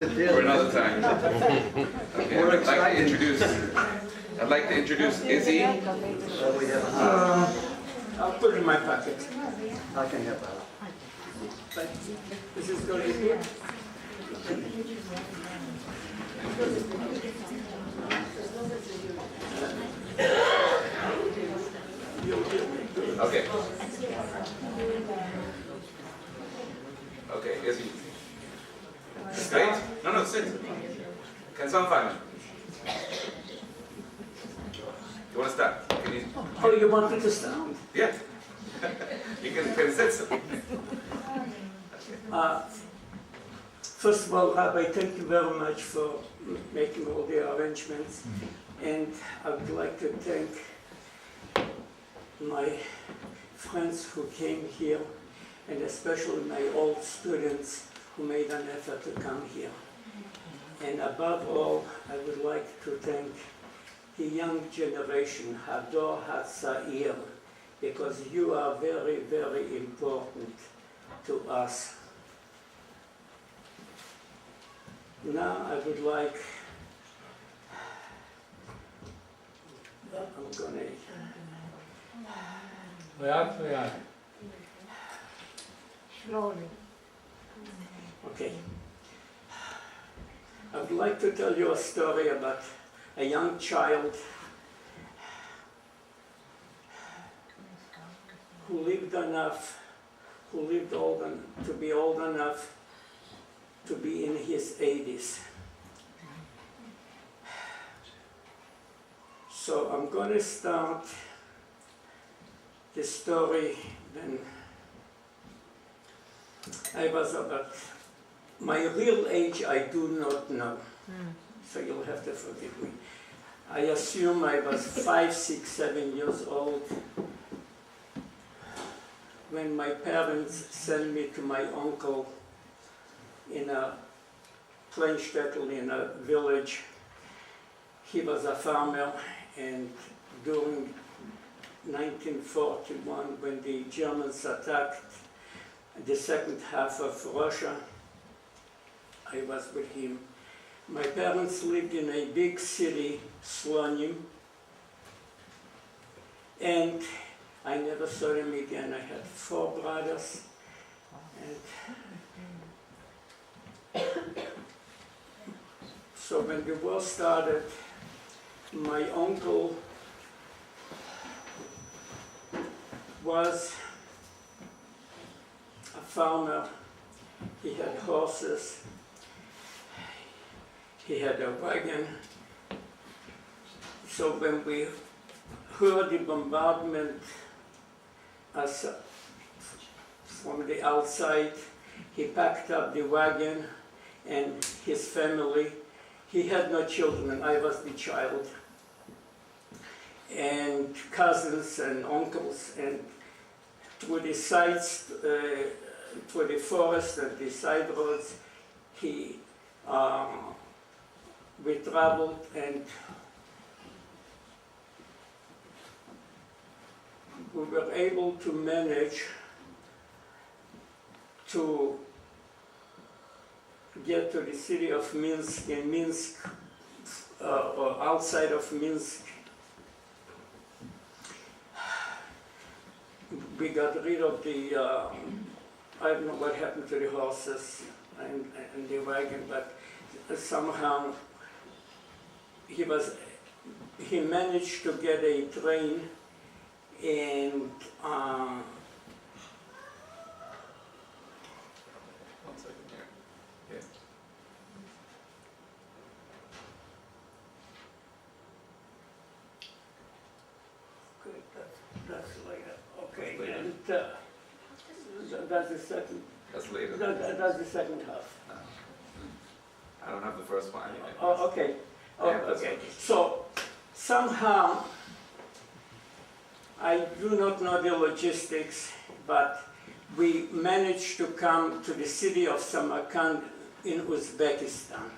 For another time. Okay, I'd like to introduce Izzy. I'll put it in my pocket. I can help out. This is going to be Okay. Okay, Izzy. Straight? No, sit. Can someone find me? You want to start? Can you? Oh, you want me to start? Yeah. You can sit. First of all, Rabbi, thank you very much for making all the arrangements. And I would like to thank my friends who came here, and especially my old students who made an effort to come here. And above all, I would like to thank the young generation, Hador HaTzair, because you are very, very important to us. Now I would like, I'm gonna, Slowly. okay. I would like to tell you a story about a young child who lived to be old enough to be in his 80s. So I'm going to start the story when I was about, my real age I do not know, so you'll have to forgive me. I assume I was 5, 6, 7 years old when my parents sent me to my uncle in a plain shtetl in a village. He was a farmer, and during 1941, when the Germans attacked the second half of Russia, I was with him. My parents lived in a big city, Slonim, and I never saw them again. I had 4 brothers, and so when the war started, my uncle was a farmer. He had horses, he had a wagon. So when we heard the bombardment from the outside, he packed up the wagon and his family. He had no children, I was the child, and cousins and uncles, and through the sides, through the forest and the side roads, we traveled, and we were able to manage to get to the city of Minsk, in Minsk, or outside of Minsk. We got rid of the, I don't know what happened to the horses and the wagon, but somehow he managed to get a train, and One second here. Yeah. okay, that's later. Okay, and that's the second. That's later. That's the second half. I don't have the first one anyway. Oh, okay. Oh, Yeah, that's okay. fine. So somehow, I do not know the logistics, but we managed to come to the city of Samarkand in Uzbekistan.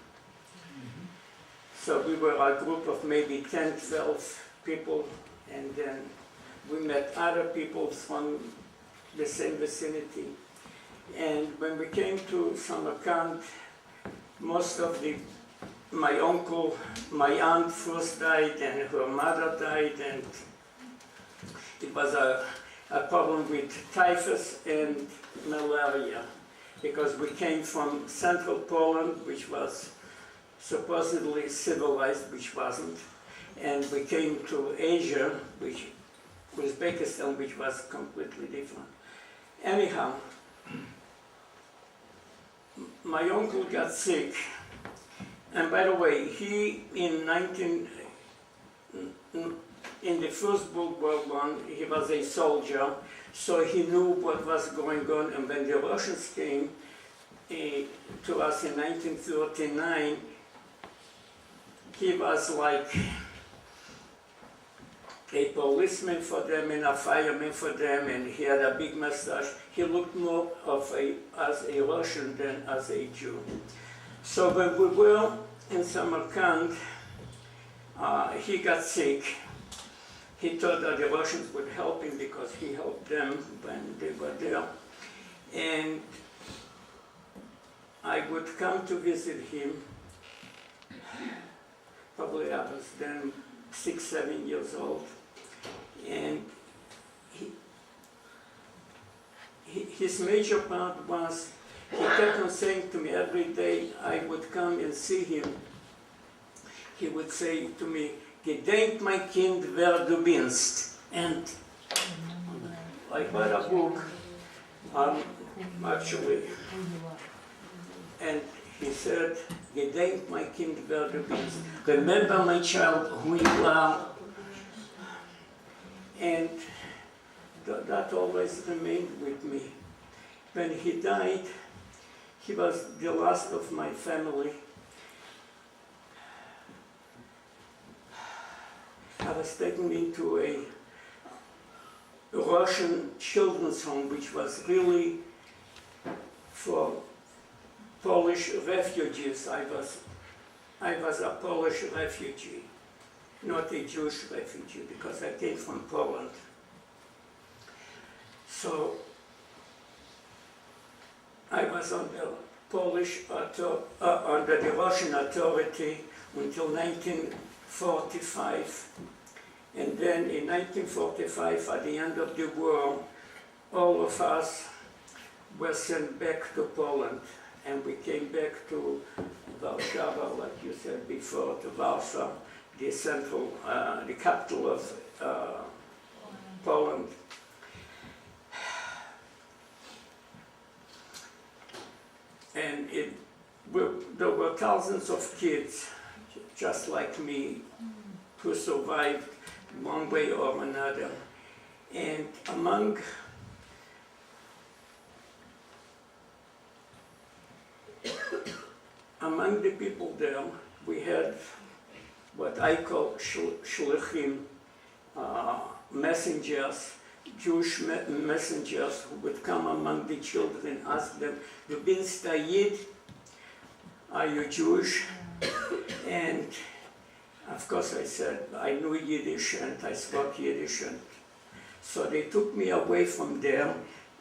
So we were a group of maybe 10, 12 people, and then we met other people from the same vicinity. And when we came to Samarkand, most of my uncle, my aunt first died and her mother died, and it was a problem with typhus and malaria, because we came from central Poland, which was supposedly civilized, which wasn't, and we came to Asia, which Uzbekistan, which was completely different. Anyhow, my uncle got sick, and by the way, he in the First World War I, he was a soldier, so he knew what was going on, and when the Russians came to us in 1939, he was like a policeman for them and a fireman for them, and he had a big mustache. He looked more as a Russian than as a Jew. So when we were in Samarkand, he got sick. He thought that the Russians would help him because he helped them when they were there. And I would come to visit him. Probably I was then 6, 7 years old. And his major part was, he kept on saying to me every day I would come and see him, he would say to me, "Gedenk mein Kind, wer du bist." And I bought a book, actually, and he said, "Gedenk mein Kind, wer du bist." Remember, my child, who you are. And that always remained with me. When he died, he was the last of my family. I was taken into a Russian children's home, which was really for Polish refugees. I was a Polish refugee, not a Jewish refugee, because I came from Poland. So I was under under the Russian authority until 1945. And then in 1945, at the end of the war, all of us were sent back to Poland, and we came back to Warsaw, like you said before, to Warsaw, the central, the capital of Poland. And there were thousands of kids, just like me, who survived one way or another. And among the people there, we had what I call shluchim, messengers, Jewish messengers who would come among the children and ask them, "Du bist a Yid? Are you Jewish?" And of course I said I knew Yiddish and I spoke Yiddish. And so they took me away from there,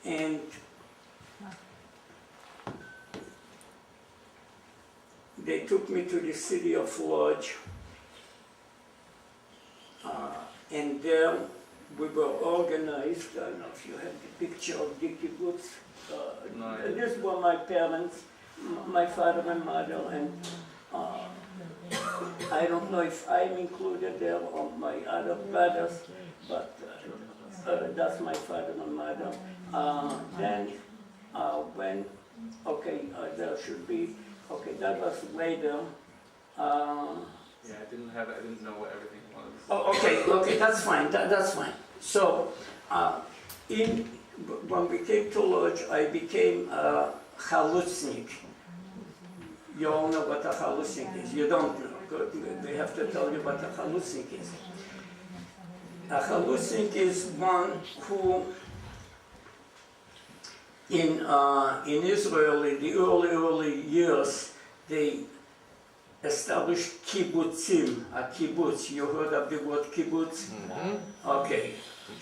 and they took me to the city of Ludz, and there we were organized. I don't know if you have the picture of the kibbutz. No, These were my parents, my father and mother, and I don't know if I'm included there or my other brothers, but that's my father and mother. Then when, okay, there should be, okay, that was later. Yeah, I didn't know what everything was. Oh, okay, that's fine, that's fine. So, when we came to Lodz, I became a halutznik. You all know what a halutznik is. You don't know. Good. We have to tell you what a halutznik is. A halutznik is one who, in Israel, in the early years, they established kibbutzim, a kibbutz. You heard of the word kibbutz? Mm-hmm. Okay.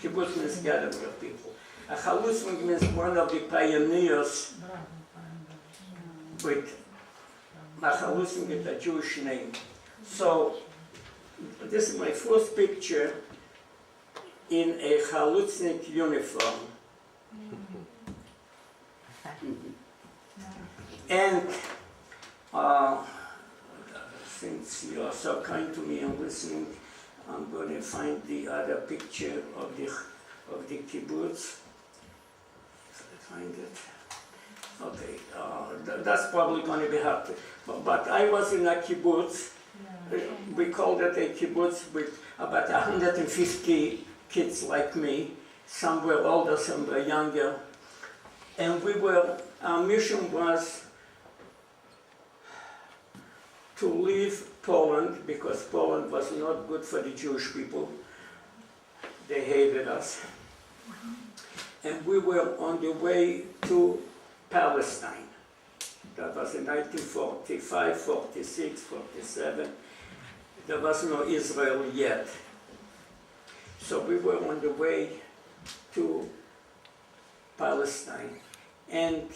Kibbutz means gathering of people. A halutznik means one of the pioneers with Machalusim with a Jewish name. So this is my first picture in a Chaluznik uniform. And since you are so kind to me and listening, I'm going to find the other picture of the kibbutz. Find it. Okay, that's probably going to be hard. But I was in a kibbutz. We called it a kibbutz with about 150 kids like me. Some were older, some were younger. And our mission was to leave Poland, because Poland was not good for the Jewish people. They hated us. And we were on the way to Palestine. That was in 1945, 46, 47. There was no Israel yet. So we were on the way to Palestine. And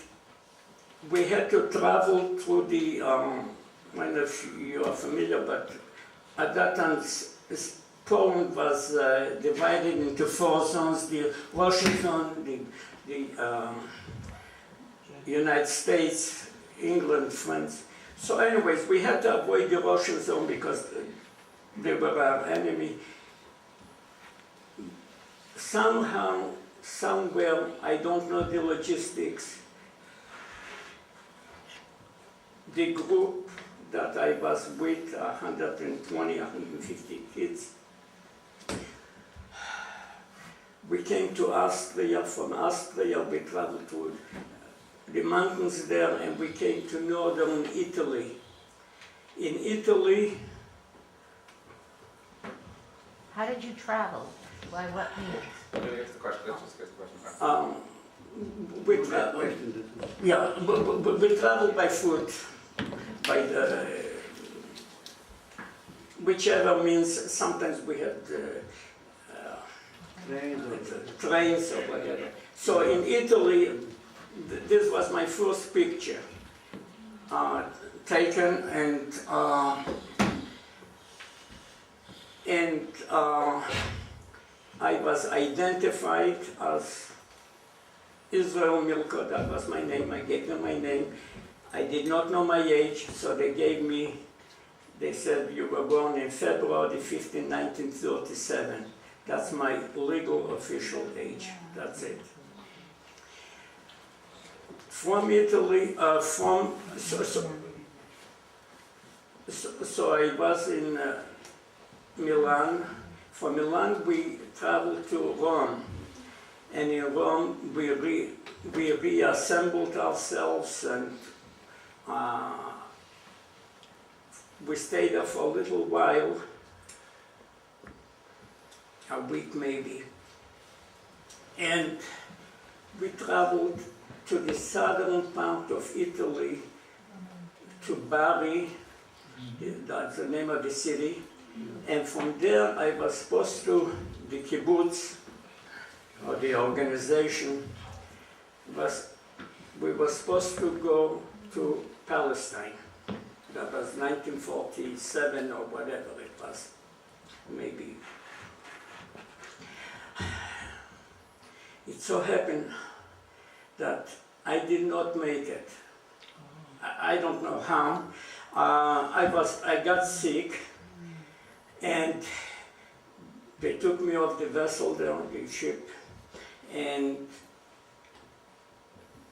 we had to travel through the, I don't know if you are familiar, but at that time, Poland was divided into 4 zones: the Russian zone, the United States, England, France. So anyways, we had to avoid the Russian zone because they were our enemy. Somehow, somewhere, I don't know the logistics, the group that I was with, 120, 150 kids, we came to Austria. From Austria, we traveled to the mountains there, and we came to northern Italy. In Italy... How did you travel? By what means? Let's just get the question. We traveled by foot, by the whichever means. Sometimes we had trains or whatever. So in Italy, this was my first picture taken, and I was identified as Izzy Milkow. That was my name. I gave them my name. I did not know my age, so they said you were born in February 15, 1937. That's my legal official age. That's it. From Italy, so I was in Milan. From Milan, we traveled to Rome, and in Rome, we reassembled ourselves, and we stayed there for a little while, a week maybe, and we traveled to the southern part of Italy, to Bari. That's the name of the city. And from there, I was supposed to, the kibbutz, or the organization, we were supposed to go to Palestine. That was 1947 or whatever it was, maybe. It so happened that I did not make it. I don't know how. I got sick, and they took me off the vessel there on the ship, and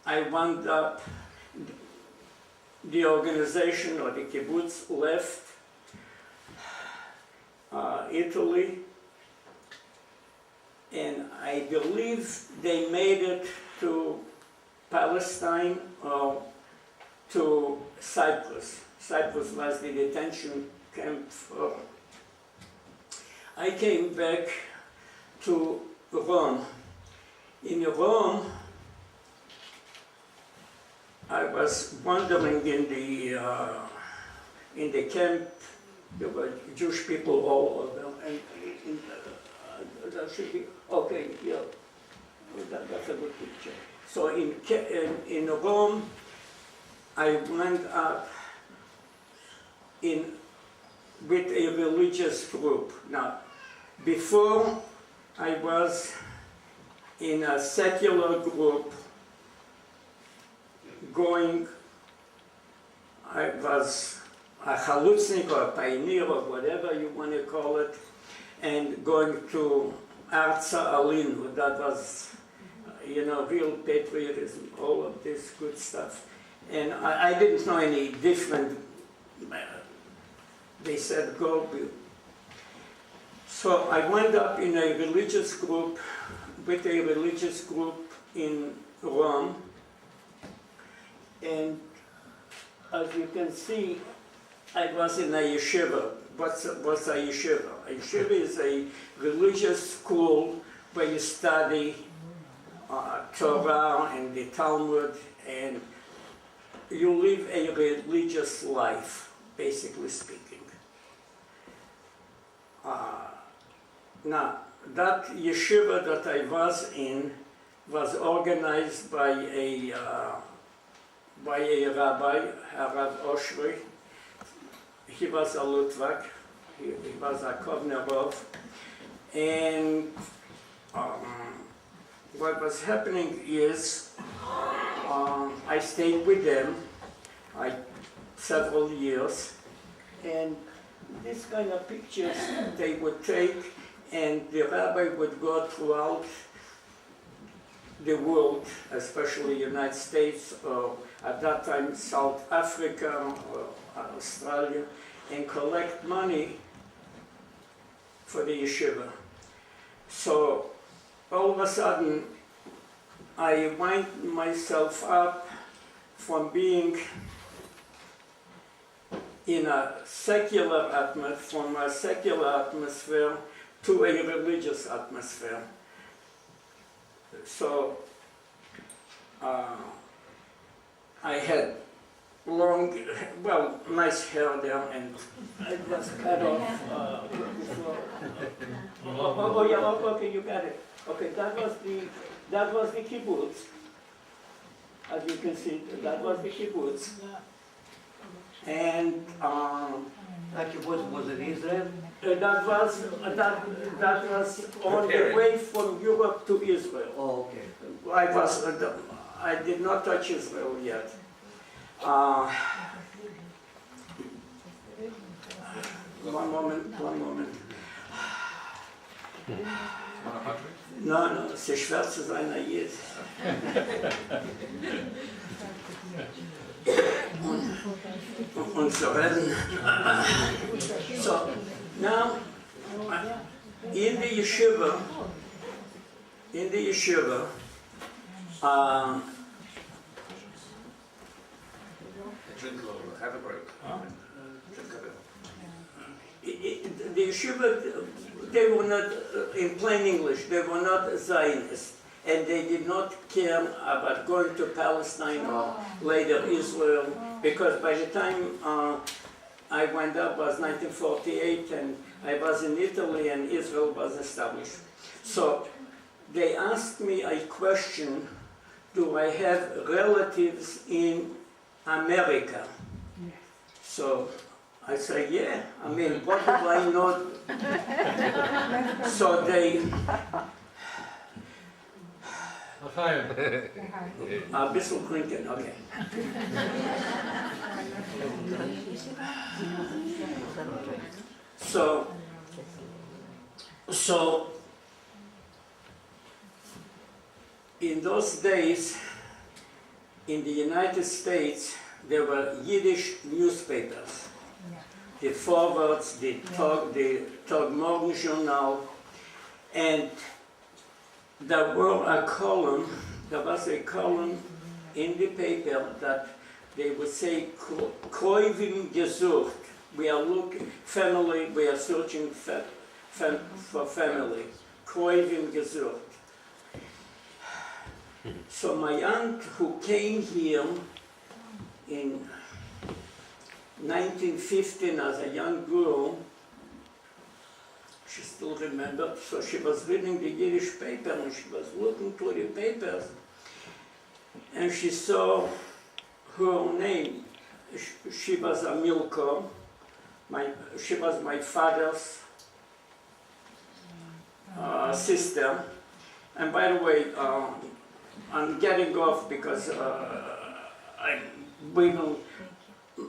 I wound up, the organization or the kibbutz left Italy, and I believe they made it to Palestine or to Cyprus. Cyprus was the detention camp for... I came back to Rome. In Rome, I was wandering in the camp. There were Jewish people all over, and that should be okay. Yeah, that's a good picture. So in Rome, I went up with a religious group. Now, before I was in a secular group I was a chalutznik or a pioneer or whatever you want to call it, and going to Arza Alinu. That was, real patriotism, all of this good stuff. And I didn't know any different. They said, go. So I wound up in a religious group, with a religious group in Rome. And as you can see, I was in a yeshiva. What's a yeshiva? A yeshiva is a religious school where you study Torah and the Talmud, and you live a religious life, basically speaking. Now, that yeshiva that I was in was organized by a rabbi, Rav Oshri. He was a Litvak, he was a Kovnerov, and what was happening is I stayed with them several years, and this kind of pictures they would take, and the rabbi would go throughout the world, especially the United States, or at that time South Africa or Australia, and collect money for the yeshiva. So all of a sudden I wind myself up from being in a secular atmosphere to a religious atmosphere. So I had nice hair there, and it was cut off before. Okay, you got it. Okay, that was the kibbutz. As you can see, that was the kibbutz. And that kibbutz was in Israel? that was on the way from Europe to Israel. Oh, okay. I did not touch Israel yet. One moment. No, es ist schwer zu sein, Jid. Und zu reden. So, now, in the yeshiva, Drink a little, have a break. Drink a bit. The yeshiva, they were not, in plain English, they were not Zionists, and they did not care about going to Palestine or later Israel, because by the time I went up was 1948, and I was in Italy, and Israel was established. So they asked me a question: do I have relatives in America? So I say, yeah. I mean, what do I know? So they... A bisschen trinken, okay. So in those days, in the United States, there were Yiddish newspapers. The Forwards, the Tag Morgen Journal, and there was a column in the paper that they would say, Kreuvim gesucht. We are searching for family. Kreuvim gesucht. So my aunt, who came here in 1915 as a young girl, she still remembered, so she was reading the Yiddish paper, and she was looking through the papers, and she saw her name. She was a Milkow, She was my father's sister. And by the way, I'm getting off because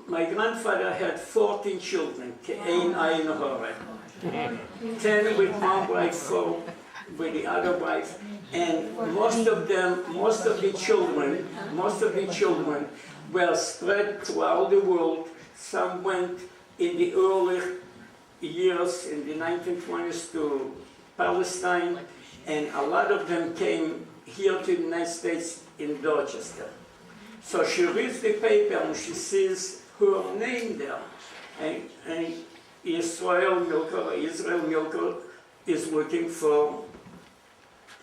my grandfather had 14 children, 10 with one wife, 4 with the other wife, and most of the children were spread throughout the world. Some went in the early years, in the 1920s, to Palestine, and a lot of them came here to the United States in Dorchester. So she reads the paper and she sees her name there, and Izzy Milkow is looking for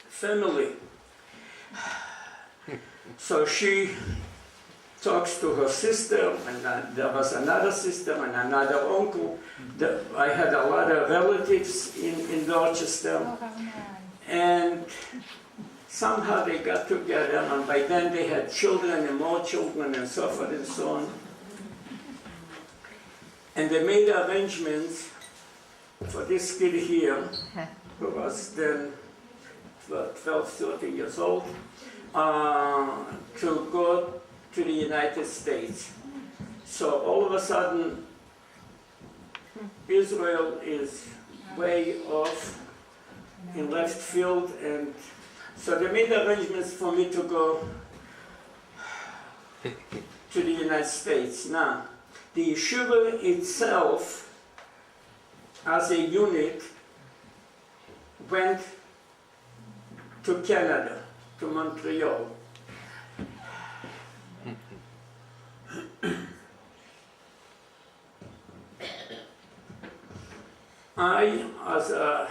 family. So she talks to her sister, and there was another sister and another uncle. I had a lot of relatives in Dorchester, and somehow they got together, and by then they had children and more children and so forth and so on. And they made arrangements for this kid here, who was then 12, 13 years old, to go to the United States. So all of a sudden, Israel is way off in left field, and so they made arrangements for me to go to the United States. Now, the yeshiva itself, as a unit, went to Canada, to Montreal. I, as an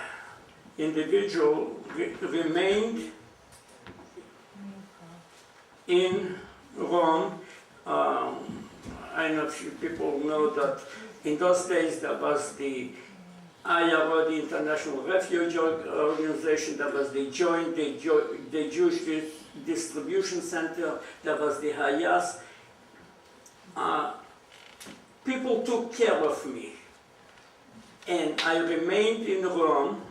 individual, remained in Rome. I know few people know that in those days there was the IRO, the International Refugee Organization, there was the Jewish Distribution Center, there was the Hayas. People took care of me, and I remained in Rome,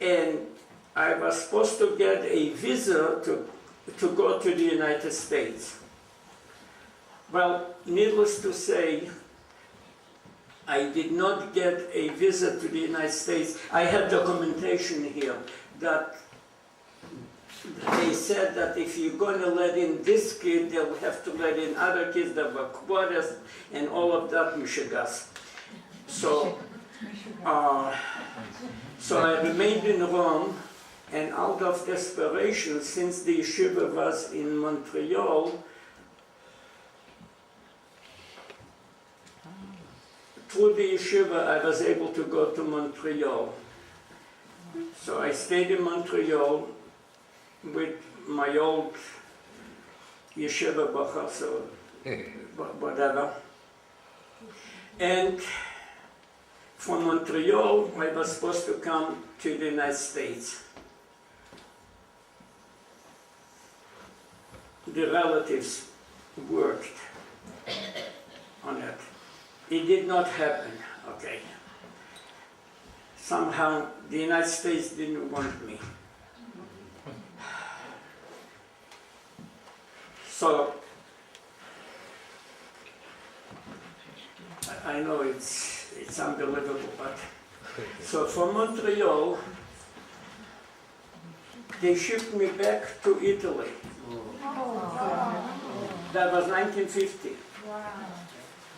and I was supposed to get a visa to go to the United States. Well, needless to say, I did not get a visa to the United States. I have documentation here that they said that if you're going to let in this kid, they'll have to let in other kids that were quotas and all of that mishigas. So I remained in Rome, and out of desperation, since the yeshiva was in Montreal, through the yeshiva I was able to go to Montreal. So I stayed in Montreal with my old yeshiva bacha, so whatever. And from Montreal, I was supposed to come to the United States. The relatives worked on it. It did not happen, okay. Somehow the United States didn't want me. So, I know it's unbelievable, but so from Montreal, they shipped me back to Italy. That was 1950.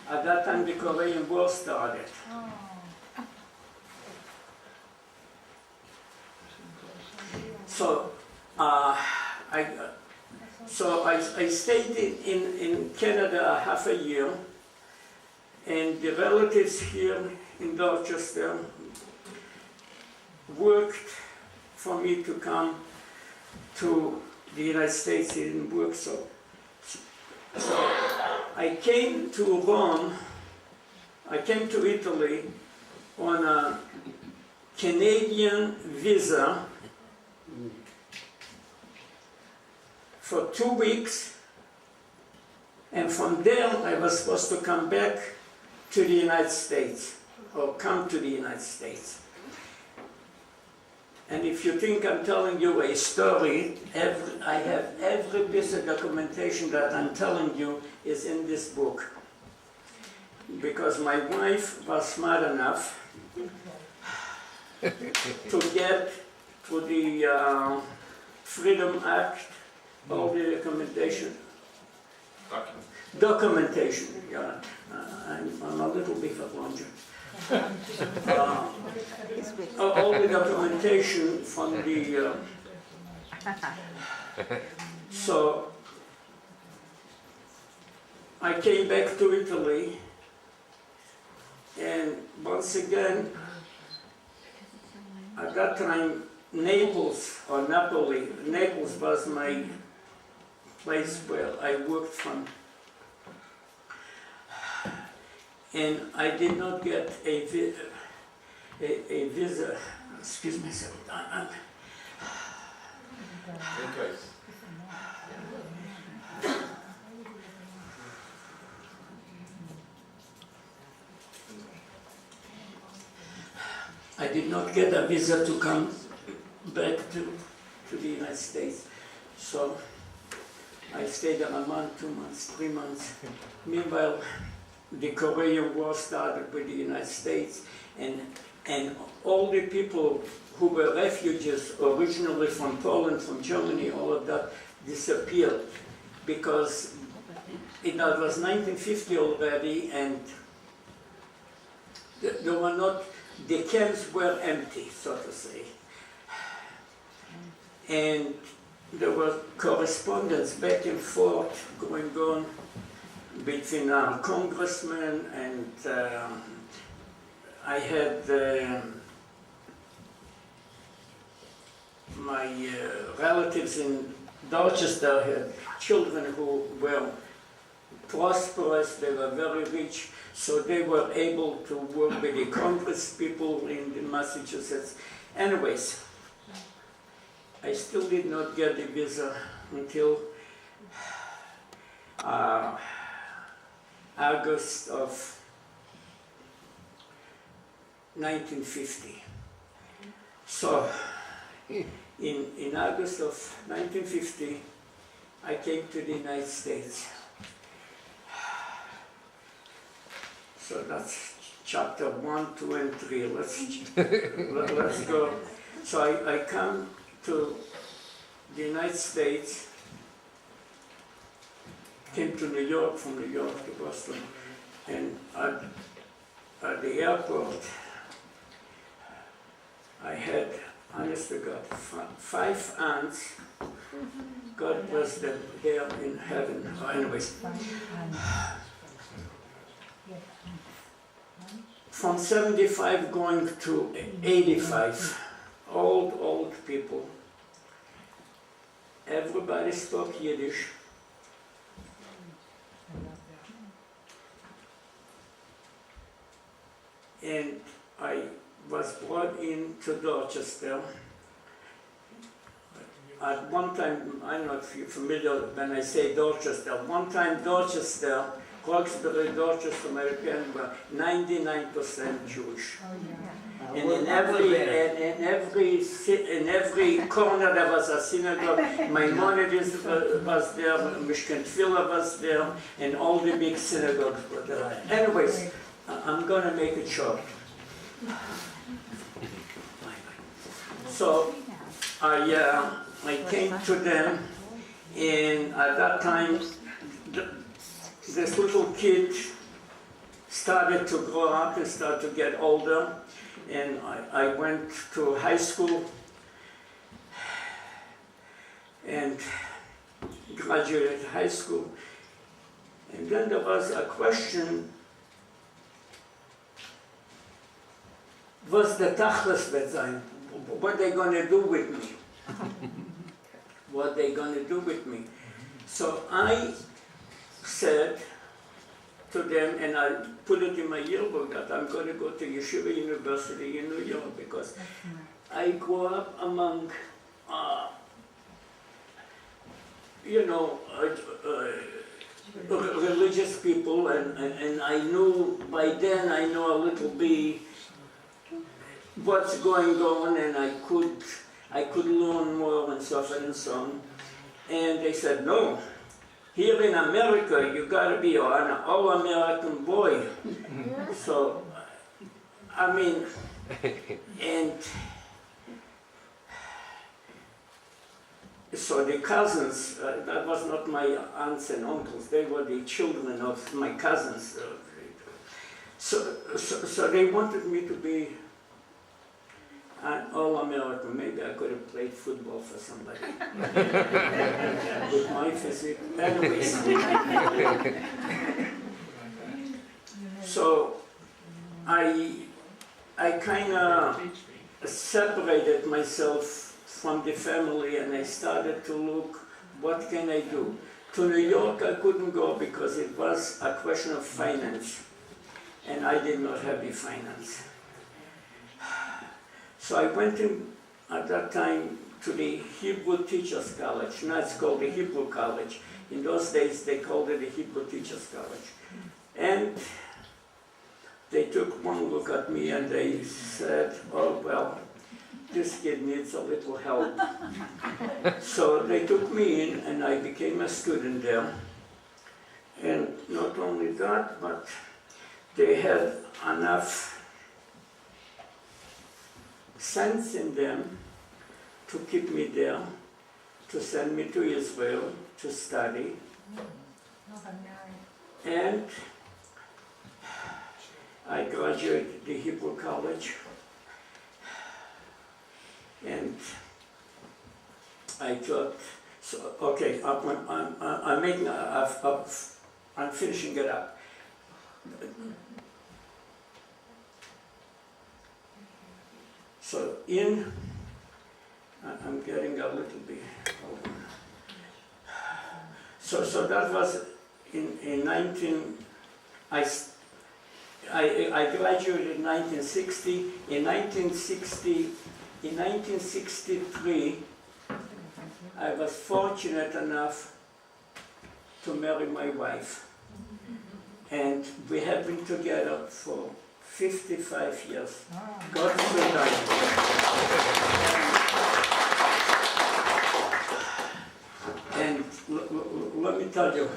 At that time, the Korean War started. So, I stayed in Canada half a year, and the relatives here in Dorchester worked for me to come to the United States. It didn't work, so I came to Rome, I came to Italy on a Canadian visa for 2 weeks, and from there I was supposed to come back to the United States, or come to the United States. And if you think I'm telling you a story, I have every piece of documentation that I'm telling you is in this book. Because my wife was smart enough to get to the Freedom Act, all the documentation. Documentation, yeah. I'm a little bit of one. All the documentation from the... So, I came back to Italy, and once again, at that time, Naples was my place where I worked from. And I did not get a visa. Excuse me a second. I did not get a visa to come back to the United States. So I stayed there a month, 2 months, 3 months. Meanwhile, the Korean War started with the United States, and all the people who were refugees originally from Poland, from Germany, all of that disappeared because it was 1950 already, and there were not, the camps were empty, so to say. And there was correspondence back and forth going on between our congressmen, and I had my relatives in Dorchester had children who were prosperous, they were very rich, so they were able to work with the Congress people in the Massachusetts. Anyways, I still did not get the visa until August of 1950. So, in August of 1950, I came to the United States. So that's chapter 1, 2, and 3. Let's go. So I come to the United States, came to New York, from New York to Boston, and at the airport, I had, honest to God, 5 aunts. God bless them, they are in heaven. Anyways, from 75 going to 85, old people. Everybody spoke Yiddish. And I was brought into Dorchester. At one time, I don't know if you're familiar when I say Dorchester, one time Dorchester, Roxbury, Dorchester, American were 99% Jewish. And in every corner there was a synagogue. Maimonides was there, Mishkan Tefillah was there, and all the big synagogues were there. Anyways, I'm going to make it short. So I came to them, and at that time, this little kid started to grow up and start to get older, and I went to high school and graduated high school. And then there was a question, what's the tachlis wird sein? What are they going to do with me? What are they going to do with me? So I said to them, and I put it in my yearbook, that I'm going to go to Yeshiva University in New York because I grew up among, religious people, and I knew, by then I know a little bit what's going on, and I could learn more and so forth and so on. And they said, no, here in America you gotta be an all-American boy. So, I mean, and so the cousins, that was not my aunts and uncles, they were the children of my cousins. So they wanted me to be an all-American. Maybe I could have played football for somebody. With my physique. Anyways. So I kind of separated myself from the family, and I started to look, what can I do? To New York I couldn't go because it was a question of finance, and I did not have the finance. So I went in, at that time, to the Hebrew Teachers College. Now it's called the Hebrew College. In those days they called it the Hebrew Teachers College. And they took one look at me and they said, oh well, this kid needs a little help. So they took me in and I became a student there. And not only that, but they had enough sense in them to keep me there, to send me to Israel to study. And I graduated the Hebrew College, and I thought, so, okay, I'm finishing it up. So I'm getting a little bit over. So that was in 19, I graduated in 1960. In 1963, I was fortunate enough to marry my wife. And we have been together for 55 years. God so died. And let me tell you,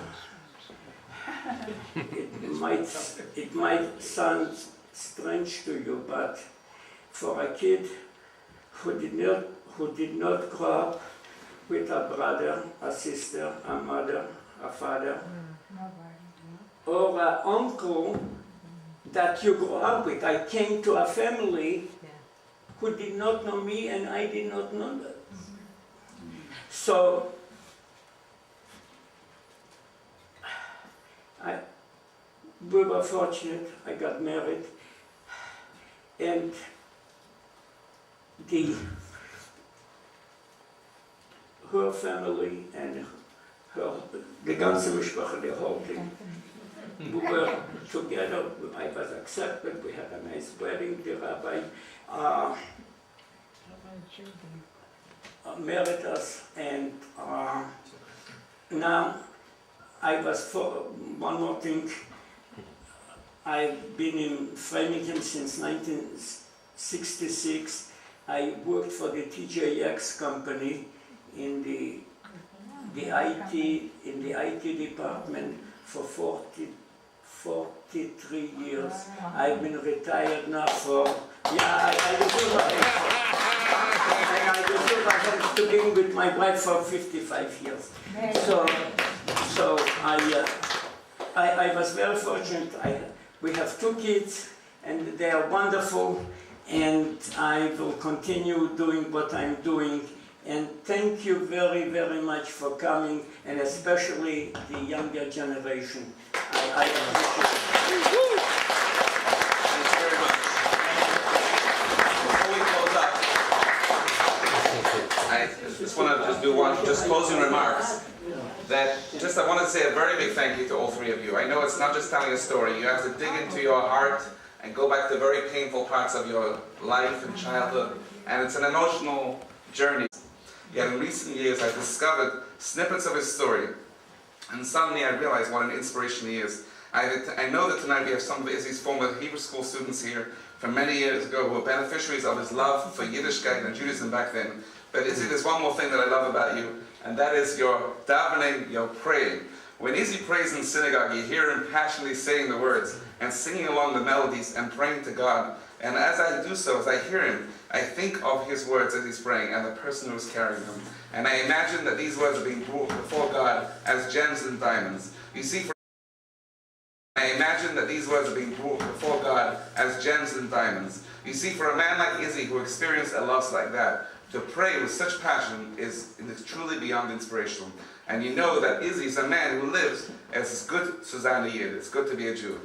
it might sound strange to you, but for a kid who did not grow up with a brother, a sister, a mother, a father, or an uncle that you grew up with. I came to a family who did not know me and I did not know them. So we were fortunate. I got married, and her family and the ganze Mishpacha, the whole thing, we were together. I was accepted. We had a nice wedding. The rabbi married us, and now I was for one more thing. I've been in Framingham since 1966. I worked for the TJX company in the IT department for 43 years. I've been retired now for, I have been with my wife for 55 years. So I was very fortunate. We have 2 kids, and they are wonderful, and I will continue doing what I'm doing. And thank you very, very much for coming, and especially the younger generation. I appreciate it. Thank you very much. Before we close up, I just want to do just closing remarks. I want to say a very big thank you to all 3 of you. I know it's not just telling a story. You have to dig into your heart and go back to very painful parts of your life and childhood, and it's an emotional journey. Yet in recent years, I've discovered snippets of his story And suddenly I realized what an inspiration he is. I know that tonight we have some of Izzy's former Hebrew school students here from many years ago who are beneficiaries of his love for Yiddishkeit and Judaism back then. But Izzy, there's one more thing that I love about you, and that is your davening, your praying. When Izzy prays in synagogue, you hear him passionately saying the words and singing along the melodies and praying to God. And as I do so, as I hear him, I think of his words as he's praying and the person who is carrying them. And I imagine that these words are being brought before God as gems and diamonds. You see, I imagine that these words are being brought before God as gems and diamonds. You see, for a man like Izzy who experienced a loss like that, to pray with such passion is truly beyond inspirational. And you know that Izzy is a man who lives as good Susanna Yid. It's good to be a Jew.